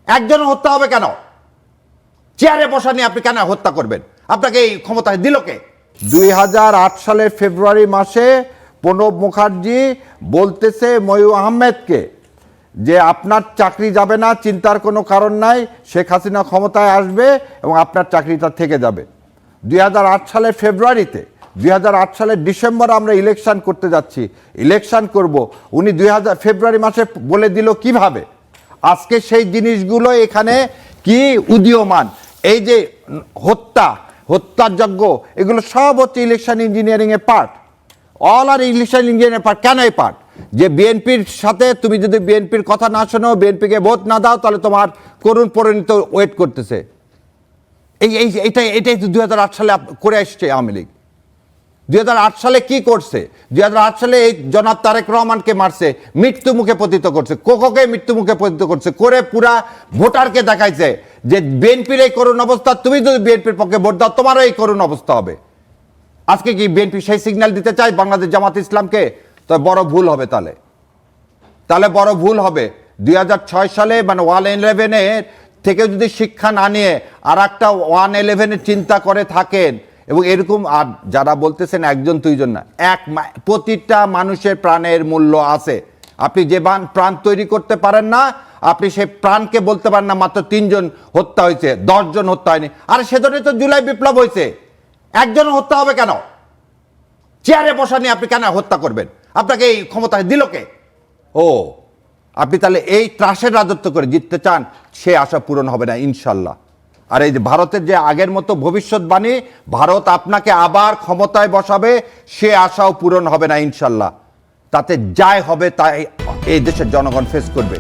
একজন হত্যা হবে কেন? চেয়ারে বসা নিয়ে আপনি কেন হত্যা করবেন? আপনাকে এই ক্ষমতা দিল কে? 2008 সালের ফেব্রুয়ারি মাসে প্রণব মুখার্জি বলতেছে ময়ূর আহমেদকে যে আপনার চাকরি যাবে না, চিন্তার কোনো কারণ নাই, শেখ হাসিনা ক্ষমতায় আসবে এবং আপনার চাকরিটা থেকে যাবে। 2008 সালের ফেব্রুয়ারিতে, 2008 সালের ডিসেম্বরে আমরা ইলেকশন করতে যাচ্ছি, ইলেকশন করব, উনি ফেব্রুয়ারি মাসে বলে দিল কিভাবে? আজকে সেই জিনিসগুলো এখানে কি উদীয়মান, এই যে হত্যাযজ্ঞ, এগুলো সব হচ্ছে ইলেকশন ইঞ্জিনিয়ারিং এর পার্ট। অল আর ইলেকশন ইঞ্জিনিয়ারিং পার্ট। কেন এই পার্ট? যে বিএনপির সাথে তুমি যদি বিএনপির কথা না শোনো, বিএনপিকে ভোট না দাও, তাহলে তোমার করুণ পরিণত ওয়েট করতেছে। এটাই 2008 সালে করে আসছে আওয়ামী লীগ। 2008 সালে কি করছে? 2008 সালে এই জনাব তারেক রহমানকে মারছে, মৃত্যু মুখে পতিত করছে, কোকোকে মৃত্যু মুখে পতিত করছে, করে পুরা ভোটারকে দেখাইছে যে বিএনপির এই করুণ অবস্থা, তুমি যদি বিএনপির পক্ষে ভোট দাও তোমারও এই করুণ অবস্থা হবে। আজকে কি বিএনপি সেই সিগন্যাল দিতে চায় বাংলাদেশ জামাত ইসলামকে? তো বড় ভুল হবে। তাহলে বড় ভুল হবে। 2006 সালে মানে 111 থেকে যদি শিক্ষা না নিয়ে আর একটা 111 চিন্তা করে থাকেন, এবং এরকম আর যারা বলতেছেন একজন দুইজন না, প্রতিটা মানুষের প্রাণের মূল্য আছে। আপনি যে প্রাণ তৈরি করতে পারেন না, আপনি সেই প্রাণকে বলতে পারেন না মাত্র 3 জন হত্যা হয়েছে, 10 জন হত্যা হয়নি। আর সেজন্যই তো জুলাই বিপ্লব হয়েছে। একজন হত্যা হবে কেন? চেয়ারে বসা নিয়ে আপনি কেন হত্যা করবেন? আপনাকে এই ক্ষমতা দিল কে? ও, আপনি তাহলে এই ত্রাসের রাজত্ব করে জিততে চান, সে আশা পূরণ হবে না ইনশাল্লাহ। আর এই যে ভারতের যে আগের মতো ভবিষ্যৎবাণী, ভারত আপনাকে আবার ক্ষমতায় বসাবে, সে আশাও পূরণ হবে না ইনশাল্লাহ। তাতে যাই হবে তাই এই দেশের জনগণ ফেস করবে।